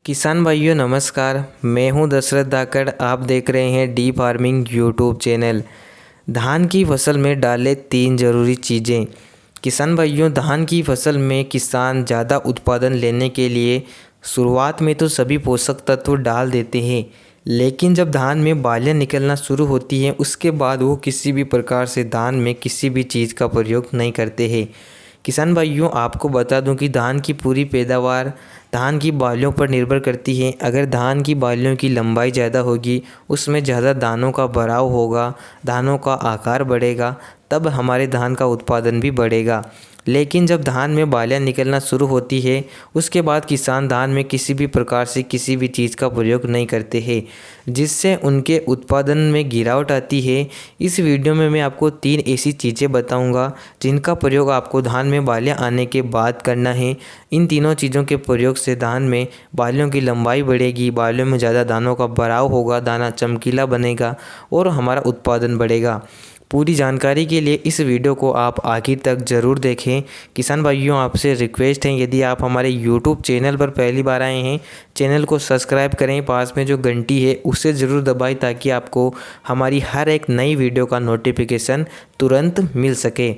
किसान भाइयों नमस्कार। मैं हूं दशरथ धाकड़। आप देख रहे हैं डी फार्मिंग यूट्यूब चैनल। धान की फसल में डालें 3 ज़रूरी चीज़ें। किसान भाइयों, धान की फसल में किसान ज़्यादा उत्पादन लेने के लिए शुरुआत में तो सभी पोषक तत्व डाल देते हैं, लेकिन जब धान में बालियाँ निकलना शुरू होती हैं उसके बाद वो किसी भी प्रकार से धान में किसी भी चीज़ का प्रयोग नहीं करते हैं। किसान भाइयों, आपको बता दूं कि धान की पूरी पैदावार धान की बालियों पर निर्भर करती है। अगर धान की बालियों की लंबाई ज़्यादा होगी, उसमें ज़्यादा दानों का भराव होगा, दानों का आकार बढ़ेगा, तब हमारे धान का उत्पादन भी बढ़ेगा। लेकिन जब धान में बालियाँ निकलना शुरू होती है उसके बाद किसान धान में किसी भी प्रकार से किसी भी चीज़ का प्रयोग नहीं करते हैं, जिससे उनके उत्पादन में गिरावट आती है। इस वीडियो में मैं आपको 3 ऐसी चीज़ें बताऊंगा जिनका प्रयोग आपको धान में बालियाँ आने के बाद करना है। इन तीनों चीज़ों के प्रयोग से धान में बालियों की लंबाई बढ़ेगी, बालियों में ज़्यादा दानों का भराव होगा, दाना चमकीला बनेगा और हमारा उत्पादन बढ़ेगा। पूरी जानकारी के लिए इस वीडियो को आप आखिर तक ज़रूर देखें। किसान भाइयों, आपसे रिक्वेस्ट है, यदि आप हमारे यूट्यूब चैनल पर पहली बार आए हैं, चैनल को सब्सक्राइब करें, पास में जो घंटी है उसे ज़रूर दबाएं ताकि आपको हमारी हर एक नई वीडियो का नोटिफिकेशन तुरंत मिल सके।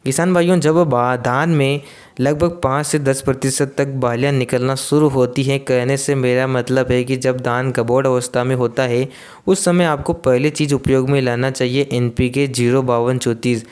किसान भाइयों, जब धान में लगभग 5 से 10% तक बालियाँ निकलना शुरू होती हैं, कहने से मेरा मतलब है कि जब धान गबोड़ अवस्था में होता है उस समय आपको पहली चीज़ उपयोग में लाना चाहिए NPK 05234।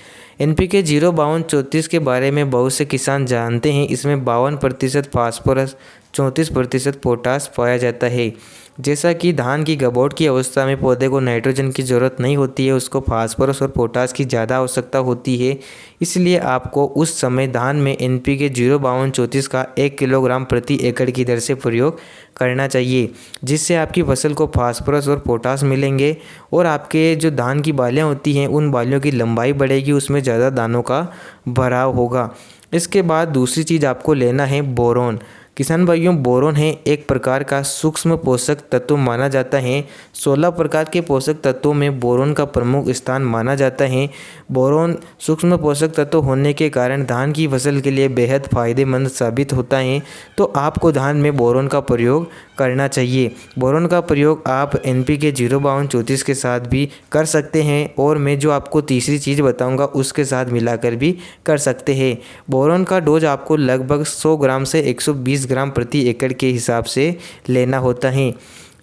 NPK 05234 के बारे में बहुत से किसान जानते हैं। इसमें 52% फास्फोरस, 34% पोटास पाया जाता है। जैसा कि धान की गबोड़ की अवस्था में पौधे को नाइट्रोजन की ज़रूरत नहीं होती है, उसको फास्फोरस और पोटास की ज़्यादा आवश्यकता होती है। इसलिए आपको उस समय धान में NPK 05234 का 1 किलोग्राम प्रति एकड़ की दर से प्रयोग करना चाहिए, जिससे आपकी फसल को फास्फोरस और पोटास मिलेंगे और आपके जो धान की बालियाँ होती हैं उन बालियों की लंबाई बढ़ेगी, उसमें ज़्यादा दानों का भराव होगा। इसके बाद दूसरी चीज़ आपको लेना है बोरोन। किसान भाइयों, बोरोन है एक प्रकार का सूक्ष्म पोषक तत्व माना जाता है। 16 प्रकार के पोषक तत्वों में बोरोन का प्रमुख स्थान माना जाता है। बोरोन सूक्ष्म पोषक तत्व होने के कारण धान की फसल के लिए बेहद फ़ायदेमंद साबित होता है, तो आपको धान में बोरोन का प्रयोग करना चाहिए। बोरोन का प्रयोग आप NPK 05234 के साथ भी कर सकते हैं और मैं जो आपको तीसरी चीज़ बताऊंगा उसके साथ मिलाकर भी कर सकते हैं। बोरोन का डोज आपको लगभग 100 ग्राम से 120 ग्राम प्रति एकड़ के हिसाब से लेना होता है।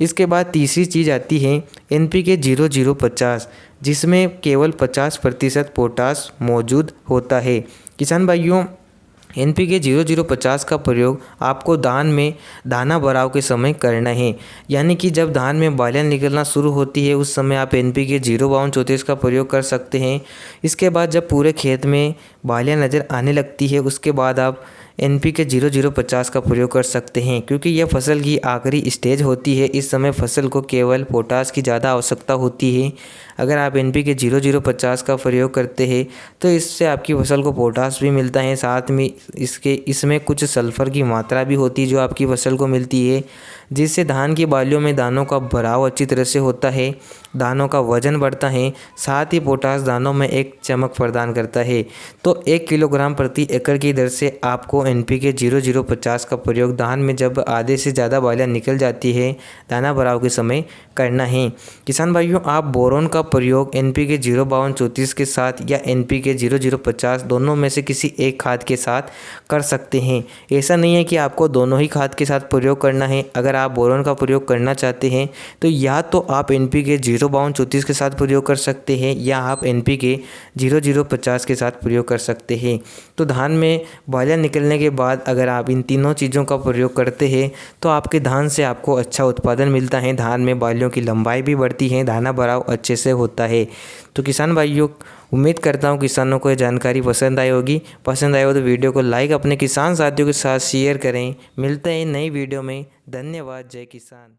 इसके बाद तीसरी चीज़ आती है NPK 0050, जिसमें केवल 50% पोटास मौजूद होता है। किसान भाइयों, NPK 0050 का प्रयोग आपको धान में दाना भराव के समय करना है, यानी कि जब धान में बालियाँ निकलना शुरू होती है उस समय आप NPK 05234 का प्रयोग कर सकते हैं। इसके बाद जब पूरे खेत में बालियाँ नज़र आने लगती है उसके बाद आप NPK 0050 का प्रयोग कर सकते हैं, क्योंकि यह फसल की आखिरी स्टेज होती है। इस समय फसल को केवल पोटास की ज़्यादा आवश्यकता होती है। अगर आप NPK 0050 का प्रयोग करते हैं तो इससे आपकी फसल को पोटास भी मिलता है, साथ में इसमें कुछ सल्फ़र की मात्रा भी होती है जो आपकी फसल को मिलती है, जिससे धान की बालियों में दानों का भराव अच्छी तरह से होता है, दानों का वजन बढ़ता है, साथ ही पोटास दानों में एक चमक प्रदान करता है। तो 1 किलोग्राम प्रति एकड़ की दर से आपको NPK 0050 का प्रयोग धान में जब आधे से ज़्यादा बालियाँ निकल जाती है दाना भराव के समय करना है। किसान भाइयों, आप बोरोन का प्रयोग NPK 05234 के साथ या NPK 0050 दोनों में से किसी एक खाद के साथ कर सकते हैं। ऐसा नहीं है कि आपको दोनों ही खाद के साथ प्रयोग करना है। अगर आप बोरोन का प्रयोग करना चाहते हैं तो या तो आप NPK 05234 के साथ प्रयोग कर सकते हैं या आप NPK 0050 के साथ प्रयोग कर सकते हैं। तो धान में बालियाँ निकलने के बाद अगर आप इन तीनों चीज़ों का प्रयोग करते हैं तो आपके धान से आपको अच्छा उत्पादन मिलता है, धान में बालियों की लंबाई भी बढ़ती है, दाना भराव अच्छे से होता है। तो किसान भाइयों, उम्मीद करता हूँ किसानों को ये जानकारी पसंद आई होगी। पसंद आई हो तो वीडियो को लाइक, अपने किसान साथियों के साथ शेयर करें। मिलते हैं नई वीडियो में। धन्यवाद। जय किसान।